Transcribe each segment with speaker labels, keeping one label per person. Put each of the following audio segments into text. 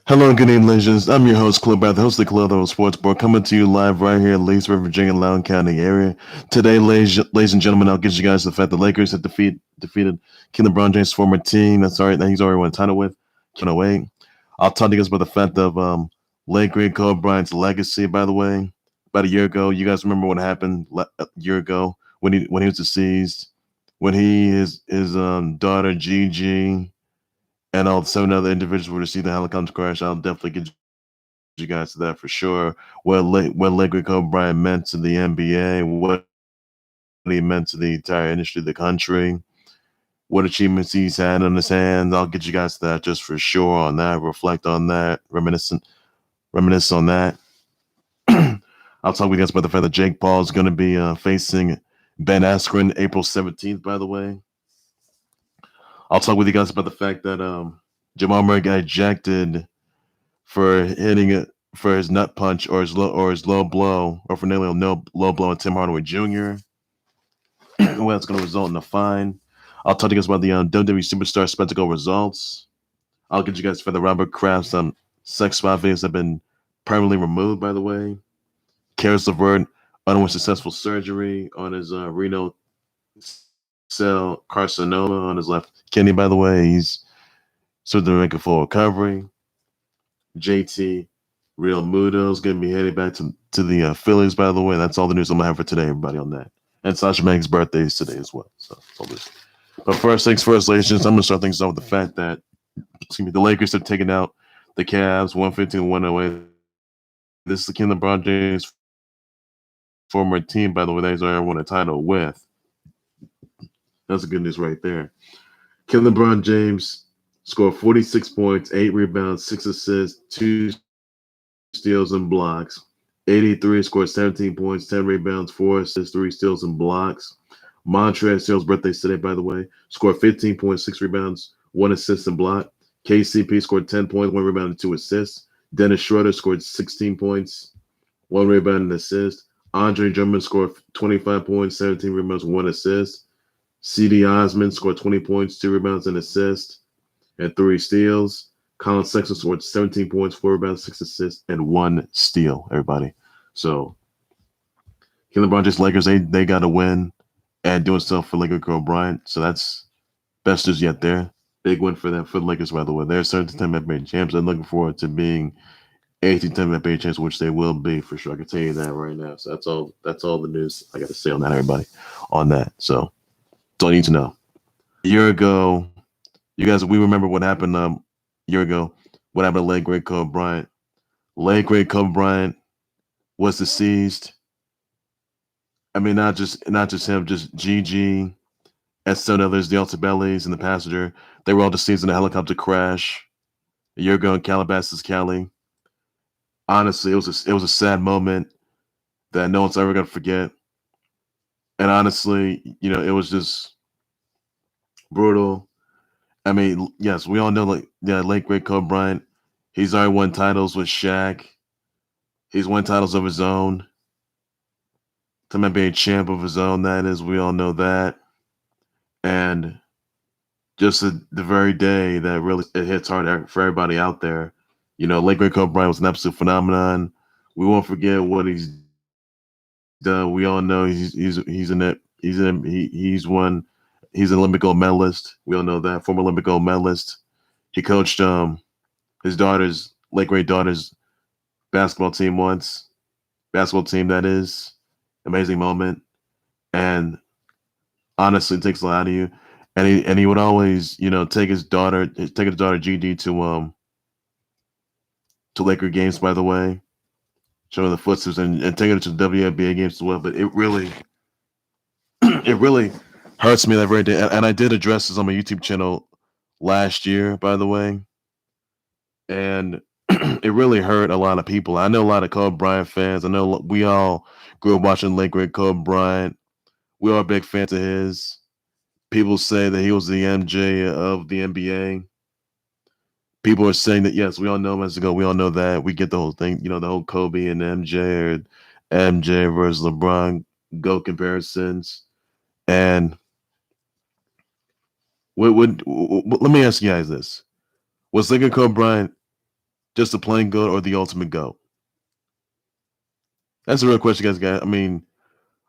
Speaker 1: Hello and good evening, legends. I'm your host, Club Bath, the host of the Club Sports Bar, coming to you live right here in Leesburg, Virginia, Loudoun County area. Today, ladies and gentlemen, I'll get you guys the fact the Lakers have defeated King LeBron James' former team. That's all right. That he's already won a title with. Can't wait. I'll talk to you guys about the fact of late great Kobe Bryant's legacy. By the way, about a year ago, you guys remember what happened a year ago when he was deceased, when his daughter Gigi and all the seven other individuals were to see the helicopter crash. I'll definitely get you guys to that for sure. What Laker Kobe Bryant meant to the NBA, what he meant to the entire industry, the country, what achievements he's had on his hands. I'll get you guys to that just for sure on that. Reflect on that, reminisce on that. I'll talk with you guys about the fact that Jake Paul is going to be facing Ben Askren April 17th. By the way, I'll talk with you guys about the fact that Jamal Murray got ejected for hitting it for his nut punch or his low blow or for nearly a no low blow on Tim Hardaway Jr. Well, that's going to result in a fine. I'll talk to you guys about the WWE Superstar Spectacle results. I'll get you guys for the Robert Kraft's sex spot videos have been permanently removed. By the way, Karis LeVert underwent successful surgery on his renal cell carcinoma on his left kidney. By the way, he's sort of making full recovery. JT Real Muto's going to be headed back to the Phillies, by the way. That's all the news I'm going to have for today, everybody, on that. And Sasha Banks' birthday is today as well. So, all this. But first things first, ladies and gentlemen, I'm going to start things off with the fact that the Lakers have taken out the Cavs 115-108. This is the King LeBron James' former team, by the way, that he's already won a title with. That's the good news right there. King LeBron James scored 46 points, 8 rebounds, 6 assists, 2 steals and blocks. 83 scored 17 points, 10 rebounds, 4 assists, 3 steals and blocks. Montrezl Harrell's birthday today, by the way, scored 15 points, 6 rebounds, 1 assist and block. KCP scored 10 points, 1 rebound and 2 assists. Dennis Schroder scored 16 points, 1 rebound and assist. Andre Drummond scored 25 points, 17 rebounds, 1 assist. Cedi Osman scored 20 points, 2 rebounds and assist, and 3 steals. Collin Sexton scored 17 points, 4 rebounds, 6 assists, and 1 steal, everybody. So, LeBron James Lakers, they got to win and doing stuff for Laker Kobe Bryant. So that's best news yet there. Big win for them, for the Lakers, by the way. They're 17-time NBA champs. I'm looking forward to being 18-time NBA champs, which they will be for sure. I can tell you that right now. So that's all the news I got to say on that, everybody, on that. So that's all you need to know. A year ago, you guys, we remember what happened a year ago. What happened to late great Kobe Bryant? Late great Kobe Bryant was deceased. I mean, not just him, just Gigi, and some others, the Alta Bellies and the passenger. They were all deceased in a helicopter crash a year ago in Calabasas, Cali. Honestly, it was a sad moment that no one's ever gonna forget. And honestly, it was just brutal. I mean, yes, we all know like late great Kobe Bryant. He's already won titles with Shaq. He's won titles of his own. Time being champ of his own, that is, we all know that. And just the very day that really it hits hard for everybody out there. Late great Kobe Bryant was an absolute phenomenon. We won't forget what he's done. We all know he's in it. He's an Olympic gold medalist. We all know that, former Olympic gold medalist. He coached his daughter's late great daughter's basketball team once. Basketball team, that is. Amazing moment. And honestly, it takes a lot out of you. And he would always, take his daughter Gigi to Laker games, by the way, showing the footsteps and taking her to WNBA games as well. But it really it really hurts me that very day. And I did address this on my YouTube channel last year, by the way. And it really hurt a lot of people. I know a lot of Kobe Bryant fans. I know we all grew up watching late great Kobe Bryant. We are big fans of his. People say that he was the MJ of the NBA. People are saying that, yes, we all know months ago. We all know that. We get the whole thing, the whole Kobe and MJ or MJ versus LeBron GOAT comparisons. And let me ask you guys this. Was Kobe Bryant just the plain GOAT or the ultimate GOAT? That's a real question, guys. I mean,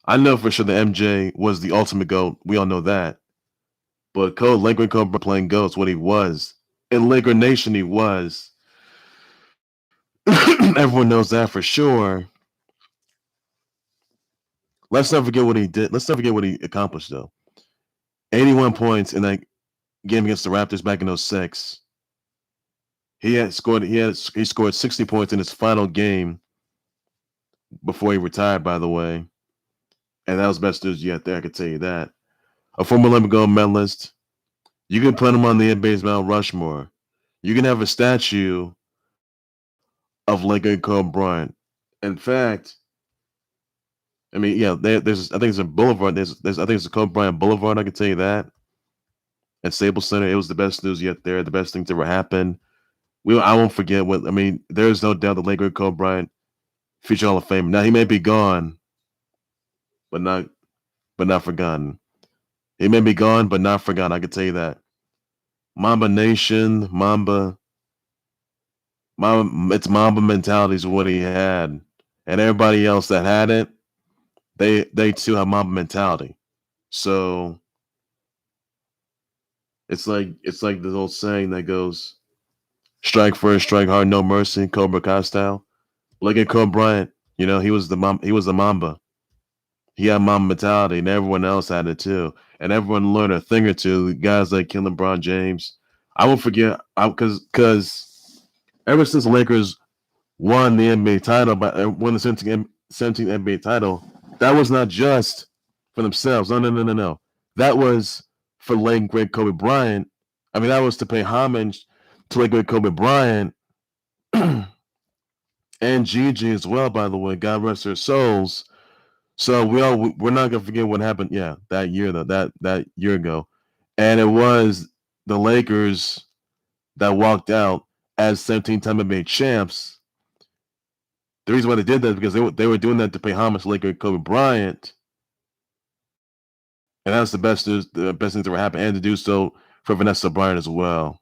Speaker 1: I know for sure that MJ was the ultimate GOAT. We all know that. But Laker Kobe playing GOAT's what he was. In Laker Nation, he was. Everyone knows that for sure. Let's not forget what he did. Let's not forget what he accomplished, though. 81 points in that game against the Raptors back in 06. He scored 60 points in his final game before he retired, by the way. And that was the best news yet there, I can tell you that. A former Olympic gold medalist. You can put him on the NBA's Mount Rushmore. You can have a statue of Laker Kobe Bryant. In fact, I mean, yeah, there's I think it's a boulevard. There's I think it's a Kobe Bryant Boulevard. I can tell you that. At Staples Center, it was the best news yet there. The best thing to ever happen. I won't forget what I mean. There's no doubt the Laker Kobe Bryant future Hall of Fame. Now he may be gone, but not forgotten. He may be gone, but not forgotten. I can tell you that. Mamba Nation, it's Mamba mentality is what he had, and everybody else that had it, they too have Mamba mentality. So it's like this old saying that goes, "Strike first, strike hard, no mercy." Cobra Kai style. Look at Kobe Bryant. You know he was the Mamba. He had Mamba mentality, and everyone else had it too. And everyone learned a thing or two. Guys like LeBron James. I won't forget because ever since the Lakers won the NBA title, won the 17th NBA title, that was not just for themselves. No. That was for late great Kobe Bryant. I mean, that was to pay homage to late great Kobe Bryant and Gigi as well. By the way, God rest their souls. So we're not gonna forget what happened. Yeah, that year though, that year ago, and it was the Lakers that walked out as 17-time NBA champs. The reason why they did that is because they were doing that to pay homage to Laker Kobe Bryant, and that's the best thing that ever happened, and to do so for Vanessa Bryant as well.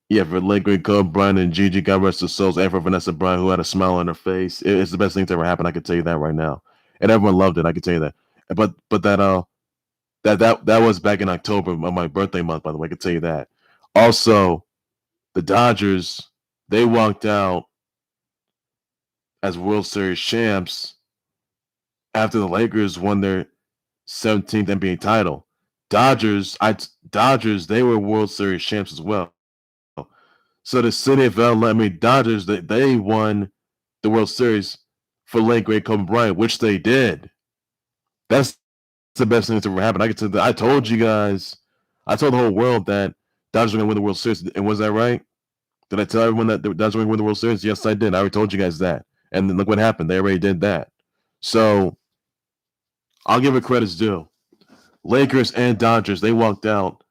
Speaker 1: Yeah, for Laker Kobe Bryant and Gigi, God rest their souls, and for Vanessa Bryant, who had a smile on her face. It's the best thing to ever happen. I can tell you that right now, and everyone loved it. I can tell you that. But that was back in October, my birthday month. By the way, I can tell you that. Also, the Dodgers, they walked out as World Series champs after the Lakers won their 17th NBA title. Dodgers, they were World Series champs as well. So the city of LA, Dodgers, they won the World Series for late great Kobe Bryant, which they did. That's the best thing that's ever happened. I told you guys, I told the whole world that Dodgers were going to win the World Series. And was that right? Did I tell everyone that the Dodgers were going to win the World Series? Yes, I did. I already told you guys that. And then look what happened. They already did that. So I'll give it credit's due. Lakers and Dodgers, they walked out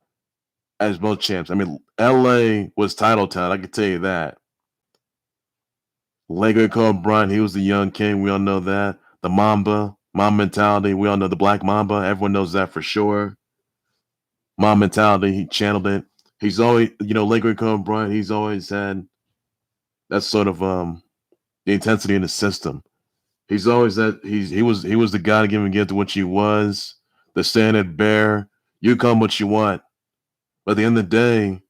Speaker 1: as both champs. I mean, LA was title town. I can tell you that. Laker Kobe Bryant, he was the young king. We all know that. The Mamba mentality. We all know the Black Mamba. Everyone knows that for sure. Mamba mentality. He channeled it. He's always, Laker Kobe Bryant. He's always had that sort of the intensity in the system. He's always that. He was the guy to give to what he was. The standard bearer. You come what you want. But at the end of the day,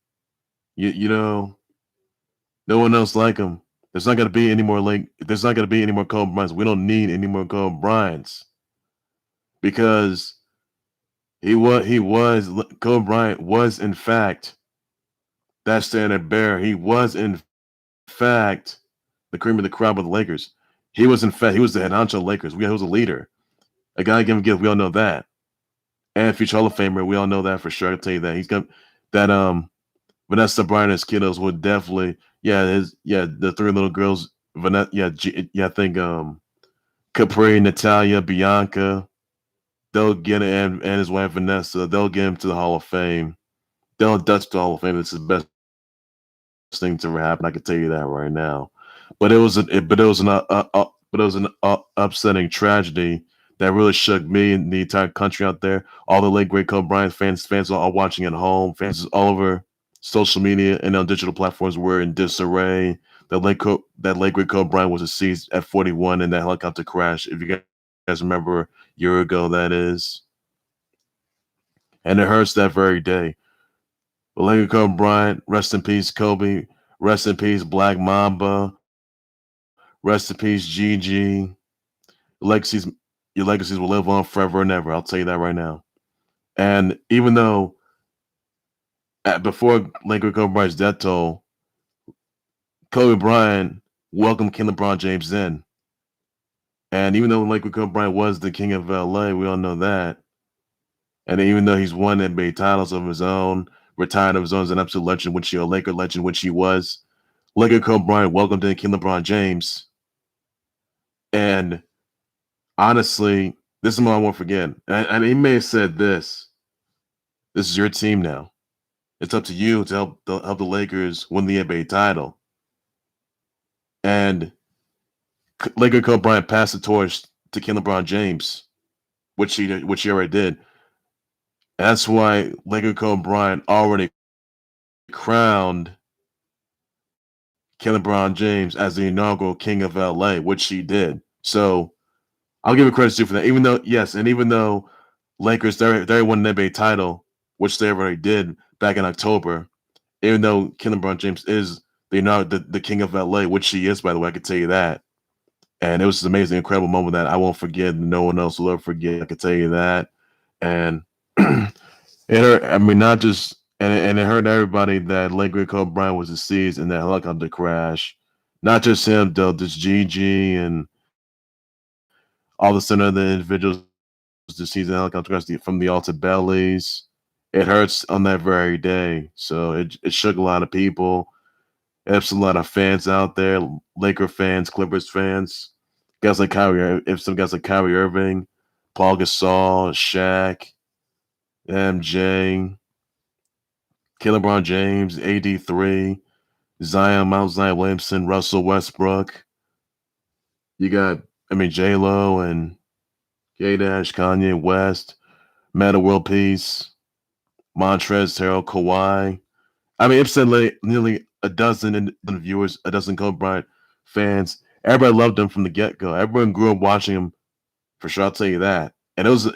Speaker 1: no one else like him. There's not going to be any more Kobe Bryants. We don't need any more Kobe Bryants because Kobe Bryant was in fact that standard bearer. He was in fact the cream of the crop of the Lakers. He was the head honcho of Lakers. He was a leader, a guy giving gift. We all know that, and future Hall of Famer. We all know that for sure. I can tell you that he's got that. Vanessa Bryant and his kiddos would definitely, the three little girls, I think Capri, Natalya, Bianca, they'll get it, and his wife Vanessa, they'll get him to the Hall of Fame. They'll Dutch the Hall of Fame. It's the best thing to ever happen. I can tell you that right now. But it was an upsetting tragedy that really shook me and the entire country out there. All the late great Kobe Bryant fans are all watching at home, fans all over social media and on digital platforms were in disarray. That late great Kobe Bryant was deceased at 41 in that helicopter crash. If you guys remember, a year ago that is, and it hurts that very day. But late great Kobe Bryant, rest in peace, Kobe. Rest in peace, Black Mamba. Rest in peace, Gigi. Legacies, your legacies will live on forever and ever. I'll tell you that right now. And even though before late great Kobe Bryant's death toll, Kobe Bryant welcomed King LeBron James in. And even though Lake Kobe Bryant was the king of LA, we all know that. And even though he's won NBA titles of his own, retired of his own as an absolute legend, which he a Laker legend, which he was, Lake Kobe Bryant welcomed in King LeBron James. And honestly, this is what I won't forget. And he may have said this. This is your team now. It's up to you to help the Lakers win the NBA title. And Laker Kobe Bryant passed the torch to King LeBron James, which he already did. And that's why Laker Kobe Bryant already crowned King LeBron James as the inaugural king of LA, which he did. So I'll give it credit to for that. Even though Lakers they won an NBA title, which they already did back in October, even though King LeBron James is the king of LA, which he is, by the way, I can tell you that. And it was an amazing, incredible moment that I won't forget. No one else will ever forget. I can tell you that. And it hurt. I mean, not just and it hurt everybody that late great Kobe Bryant was deceased in that helicopter crash. Not just him, though. Just Gigi and all the other individuals deceased in the helicopter crash from the Alta Bellies. It hurts on that very day. So it shook a lot of people. There's a lot of fans out there, Laker fans, Clippers fans, guys like some guys like Kyrie Irving, Paul Gasol, Shaq, MJ, LeBron James, AD3, Mount Zion Williamson, Russell Westbrook. You got, J-Lo and K-Dash, Kanye West, Meta World Peace, Montrezl Harrell, Kawhi. It's said nearly a dozen viewers, a dozen Kobe Bryant fans. Everybody loved him from the get-go. Everyone grew up watching him, for sure, I'll tell you that. And it was,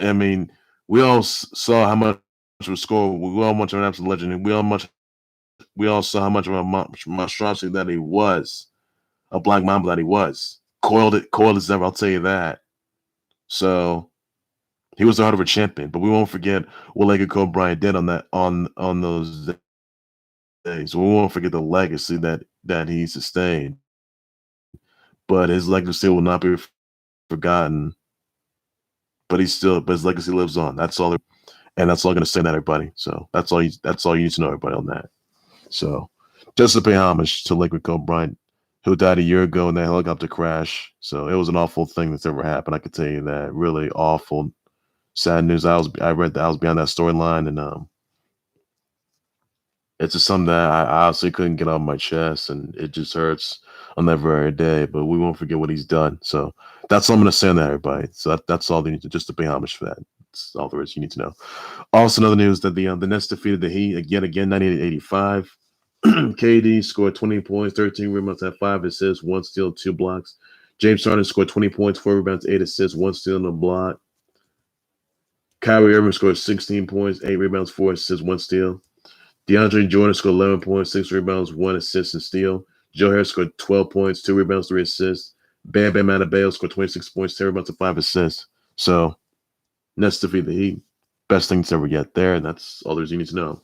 Speaker 1: we all saw how much was scored. We all much of an absolute legend. And we all saw how much of a monstrosity that he was, a Black Mamba that he was. Coiled as ever, I'll tell you that. So he was the heart of a champion. But we won't forget what Laker Kobe Bryant did on those days. We won't forget the legacy that he sustained. But his legacy will not be forgotten. But his legacy lives on. That's all. And that's all I'm going to say to everybody. So that's all you need to know, everybody, on that. So just to pay homage to Laker Kobe Bryant, who died a year ago in that helicopter crash. So it was an awful thing that's ever happened. I can tell you that. Really awful, sad news. I was behind that storyline, and it's just something that I honestly couldn't get off my chest, and it just hurts on that very day. But we won't forget what he's done. So that's all I'm going to say on that, everybody. So that's all they need to, just to pay homage for that. That's all there is you need to know. Also, another news that the Nets defeated the Heat again, 98-85. KD scored 20 points, 13 rebounds, had 5 assists, 1 steal, 2 blocks. James Harden scored 20 points, 4 rebounds, 8 assists, 1 steal, and a block. Kyrie Irving scored 16 points, 8 rebounds, 4 assists, 1 steal. DeAndre Jordan scored 11 points, 6 rebounds, 1 assist, and steal. Joe Harris scored 12 points, 2 rebounds, 3 assists. Bam Bam Adebayo scored 26 points, 10 rebounds, and 5 assists. So, Nets defeat the Heat. Best thing to ever get there, and that's all there's you need to know.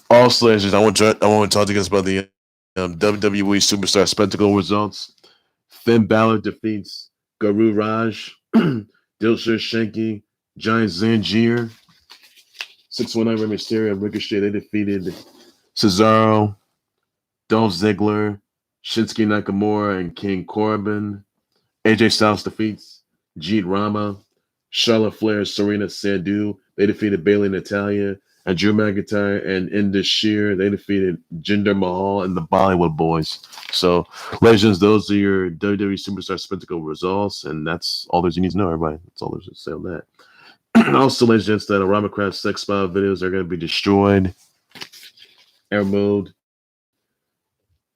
Speaker 1: Also, I want to talk to you guys about the WWE Superstar Spectacle results. Finn Balor defeats Guru Raaj, Dilsher, Shanky, Giant Zanjeer, 619 Rey Mysterio, and Ricochet. They defeated Cesaro, Dolph Ziggler, Shinsuke Nakamura, and King Corbin. AJ Styles defeats Jeet Rama, Charlotte Flair, Sareena, Sandhu. They defeated Bayley, Natalya, and Drew McIntyre and Indus Sher. They defeated Jinder Mahal and the Bollywood Boys. So, legends, those are your WWE Superstar Spectacle results, and that's all there's you need to know, everybody. That's all there's to say on that. Also, legends, that Rama Craft sex file videos are going to be destroyed. air mode,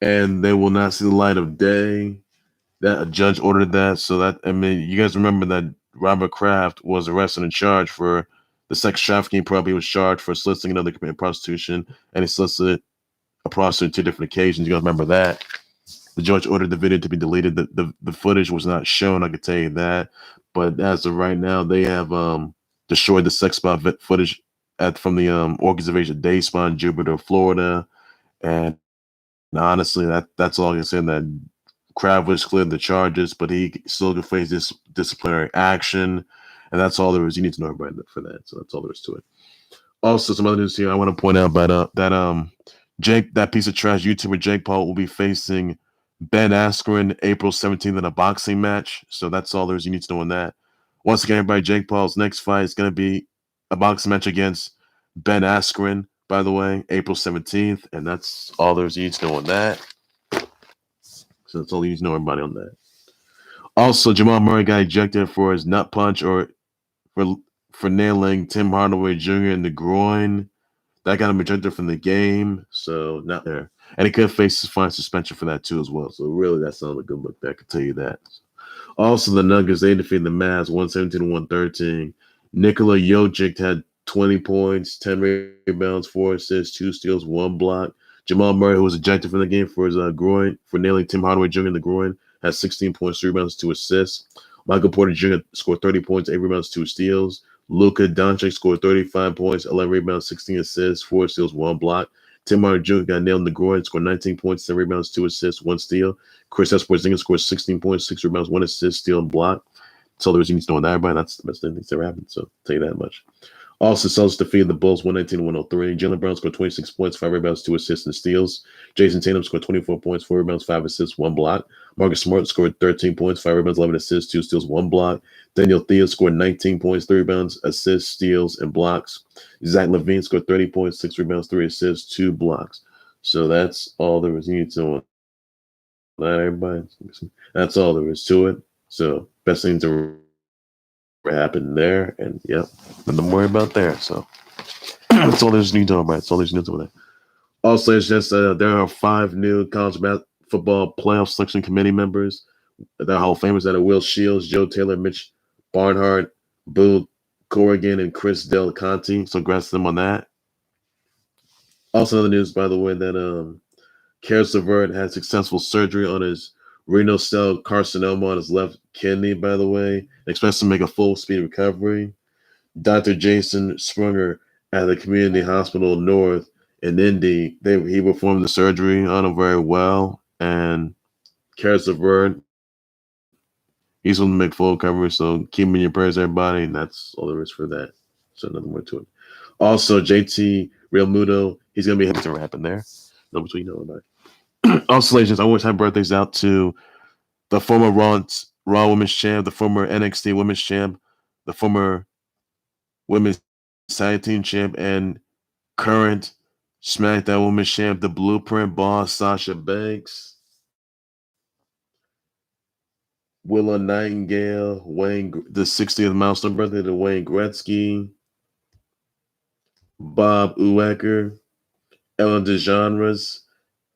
Speaker 1: and they will not see the light of day. That a judge ordered that, so that you guys remember that Robert Kraft was arrested and charged for the sex trafficking probe. He was charged for soliciting another committing prostitution, and he solicited a prostitute on 2 different occasions. You guys remember that? The judge ordered the video to be deleted. The footage was not shown, I could tell you that. But as of right now, they have destroyed the sex spot footage from the organization Dayspa in Jupiter, Florida. And honestly, that's all I can say. That Kravitz cleared the charges, but he still could face this disciplinary action. And that's all there is. You need to know about it for that. So that's all there is to it. Also, some other news here I want to point out about that Jake, that piece of trash YouTuber Jake Paul will be facing Ben Askren April 17th in a boxing match. So that's all there is you need to know on that. Once again, everybody, Jake Paul's next fight is going to be a boxing match against Ben Askren, by the way, April 17th. And that's all there is you need to know on that. So that's all you need to know, everybody, on that. Also, Jamal Murray got ejected for his nut punch or for nailing Tim Hardaway Jr. in the groin. That got him ejected from the game, so not there. And he could face his fine suspension for that too as well. So really, that's not a good look there, I can tell you that. Also, the Nuggets, they defeated the Mavs 117-113. Nikola Jokic had 20 points, 10 rebounds, 4 assists, 2 steals, 1 block. Jamal Murray, who was ejected from the game for his groin, for nailing Tim Hardaway Jr. in the groin, had 16 points, 3 rebounds, 2 assists. Michael Porter Jr. scored 30 points, 8 rebounds, 2 steals. Luka Doncic scored 35 points, 11 rebounds, 16 assists, 4 steals, 1 block. Tim Hardaway Jr. got nailed in the groin, scored 19 points, 10 rebounds, 2 assists, 1 steal. Kristaps Porzingis scored 16 points, 6 rebounds, 1 assist, steal, and block. So there was you need to know on that, everybody. That's the best thing that's ever happened. So I'll tell you that much. Also, Celtics defeated the Bulls 119-103. Jaylen Brown scored 26 points, 5 rebounds, 2 assists, and steals. Jason Tatum scored 24 points, 4 rebounds, 5 assists, 1 block. Marcus Smart scored 13 points, 5 rebounds, 11 assists, 2 steals, 1 block. Daniel Theus scored 19 points, 3 rebounds, assists, steals, and blocks. Zach LaVine scored 30 points, 6 rebounds, 3 assists, 2 blocks. So that's all there is. You need to know that, everybody. That's all there is to it. So best things to happened there, and yep, nothing to worry about there. So that's all there's need to know about. That's all there's need to know about. Also, it's just there are 5 new college football playoff selection committee members. The Hall of Famers that are Will Shields, Joe Taylor, Mitch Barnhart, Boo Corrigan, and Chris Del Conte. So congrats to them on that. Also, other news, by the way, that Karis LeVert had successful surgery on his renal cell carcinoma on his left kidney, by the way. Expects to make a full speed recovery. Dr. Jason Sprunger at the Community Hospital North in Indy, he performed the surgery on him very well. And Karis LeVert, he's going to make full recovery. So keep him in your prayers, everybody. And that's all there is for that. So nothing more to it. Also, JT Real Muto, he's going to be happy to happen there. No between you know about it. Also, ladies, I always have birthdays out to the former Raw Women's Champ, the former NXT Women's Champ, the former Women's Tag Team Champ, and current SmackDown Women's Champ, the Blueprint Boss, Sasha Banks, Willow Nightingale, the 60th milestone birthday to Wayne Gretzky, Bob Uecker, Ellen DeGeneres,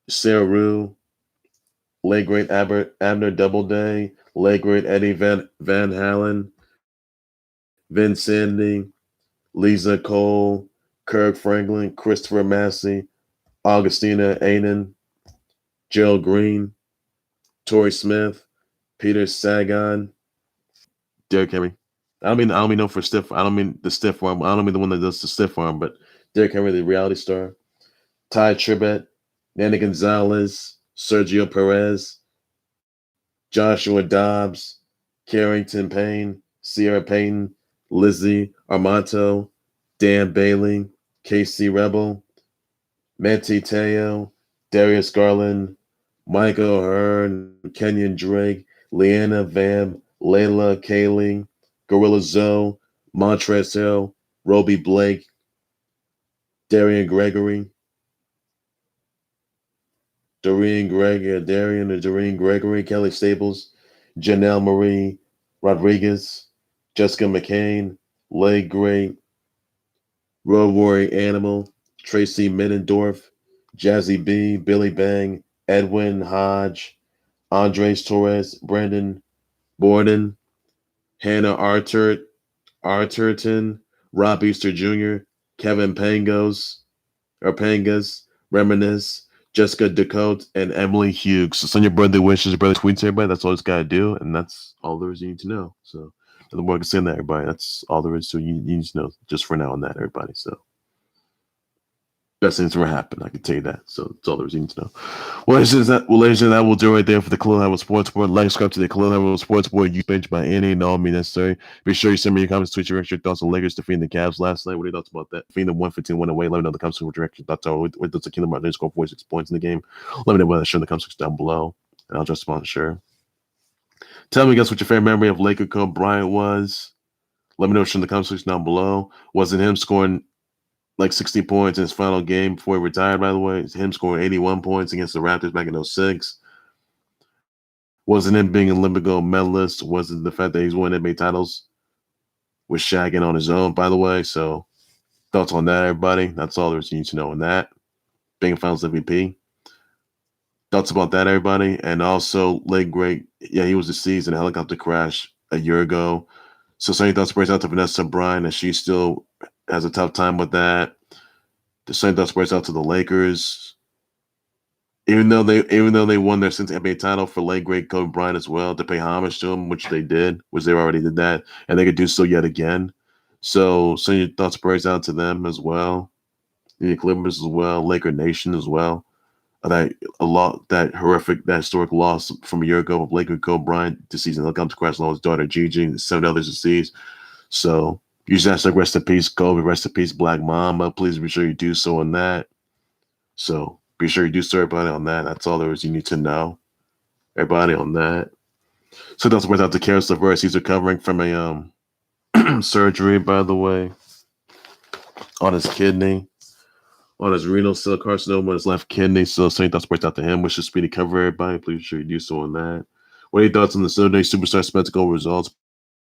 Speaker 1: Sarah Rue, late great Abner Doubleday, late great Eddie Van Halen, Vince Sandy, Lisa Cole, Kirk Franklin, Christopher Massey, Augustina Aiden, Gerald Green, Torrey Smith, Peter Sagan, Derrick Henry. I don't mean no for stiff. I don't mean the stiff arm. I don't mean the one that does the stiff arm, but Derrick Henry, the reality star. Ty Tribbett, Nanny Gonzalez, Sergio Perez, Joshua Dobbs, Carrington Payne, Sierra Payton, Lizzie Armato, Dan Bailey, KC Rebel, Manti Teo, Darius Garland, Michael Hearn, Kenyon Drake, Leanna Vam, Layla Kaylee, Gorilla Zoe, Montrezl Harrell, Roby Blake, Darian Gregory, Doreen Gregory, Kelly Staples, Janelle Marie Rodriguez, Jessica McCain, Leigh Gray, Road Warrior Animal, Tracy Middendorf, Jazzy B, Billy Bang, Edwin Hodge, Andres Torres, Brandon Borden, Hannah Arterton, Rob Easter Jr., Kevin Pangas, Reminisce, Jessica Decote, and Emily Hughes. So send your birthday wishes, birthday tweets to everybody. That's all it's got to do, and that's all there is you need to know. So the more I can send that, everybody, that's all there is to you need to know just for now on that, everybody. So best things ever happened. I can tell you that. So that's all there is you need to know. Well, ladies and gentlemen, that will do right there for the Colonial Level Sports Board. Like, subscribe to the Colonial Level Sports Board YouTube page by any and all means necessary. Be sure you send me your comments, tweet your thoughts on Lakers defeating the Cavs last night. What are your thoughts about that? Defeating the 115 win away. Let me know in the comments what your thoughts are. What does the Kingdom Hearts score 46 points in the game? Let me know about that show in the comments down below, and I'll just respond sure. Tell me, guys, what your favorite memory of Laker Kobe Bryant was. Let me know in the comments down below. Was it him scoring like 60 points in his final game before he retired, by the way? It's him scoring 81 points against the Raptors back in 2006. Wasn't him being an Olympic gold medalist? Was it the fact that he's won NBA titles with Shaq on his own, by the way? So thoughts on that, everybody? That's all there's you need to know on that. Being a finals MVP. Thoughts about that, everybody? And also, late great, yeah, he was deceased in a helicopter crash a year ago. So same thoughts breaks out to Vanessa Bryant, and she still has a tough time with that. The same thoughts breaks out to the Lakers. Even though they won their since NBA title for late great Kobe Bryant as well, to pay homage to him, which they did, which they already did that, and they could do so yet again. So your thoughts breaks out to them as well, the Clippers as well, Laker Nation as well. That historic loss from a year ago of Laker Kobe Bryant deceased in helicopter crash along with his daughter Gigi and 7 others deceased. So use hashtag rest in peace Kobe, rest in peace Black Mamba. Please be sure you do so on that. So be sure you do so, everybody, on that. That's all there is you need to know, everybody, on that. So that's worth out to Karis LeVert. He's recovering from a surgery, by the way, on his kidney, on his renal cell carcinoma on his left kidney. So same thoughts worked out to him. Wish a speedy recovery, everybody. Please be sure you do so on that. What are your thoughts on the Sunday Superstar spectacle results?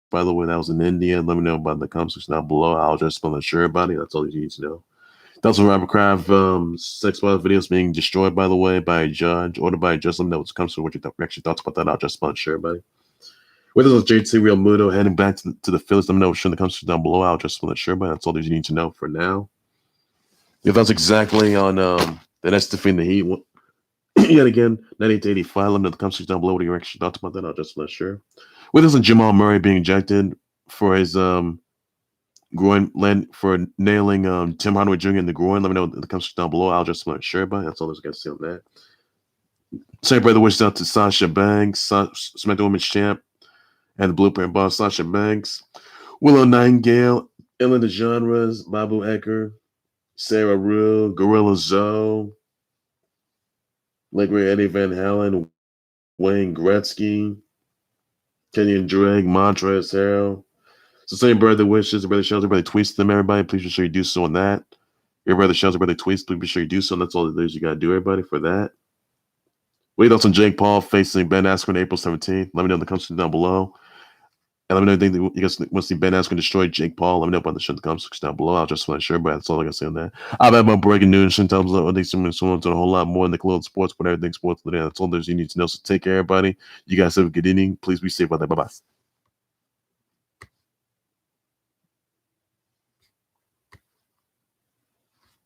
Speaker 1: By the way, that was in India. Let me know about the comments down below. I'll just spell it sure, everybody. That's all you need to know. That's what Robert Kraft sex violence videos being destroyed, by the way, by a judge, ordered by a judge. Let me know what comes to what your actual thoughts about that. I'll just spell it sure, everybody. With us, JT Real Muto heading back to the Phillies. Let me know what in the comments down below. I'll just spell it sure, everybody. That's all you need to know for now. If that's exactly on the Nets defeating the Heat yet again, 98-85. Let me know the comments down below what your actual thoughts about that. I'll just spell it sure. With us, Jamal Murray being ejected for his groin for nailing Tim Hardaway Jr. in the groin. Let me know the comments down below. I'll just spell it sure, everybody. That's all there's got to say on that. Same brother wishes out to Sasha Banks, SmackDown Women's Champ, and the Blueprint Boss, Sasha Banks, Willow Nightingale, Ellen DeGeneres, Babu Ecker, Sarah Rue, Gorilla Zoe, Legray Eddie Van Halen, Wayne Gretzky, Kenyon Drake, Montrezl Harrell. So same brother wishes, brother shows, everybody tweets them, everybody. Please be sure you do so on that. Your brother shows, brother tweets, please be sure you do so. And that's all that is you got to do, everybody, for that. Wait else on Jake Paul facing Ben Askren on April 17th. Let me know in the comments down below. And let me know anything that you guys want to see Ben Askren destroy Jake Paul. Let me know about the show in the comments down below. I'll just want to share, but that's all I got to say on that. I've had my breaking news and tells I think someone to a whole lot more in the clothes sports, but everything sports today. That's all there's you need to know. So take care, everybody. You guys have a good evening. Please be safe out there. Bye-bye.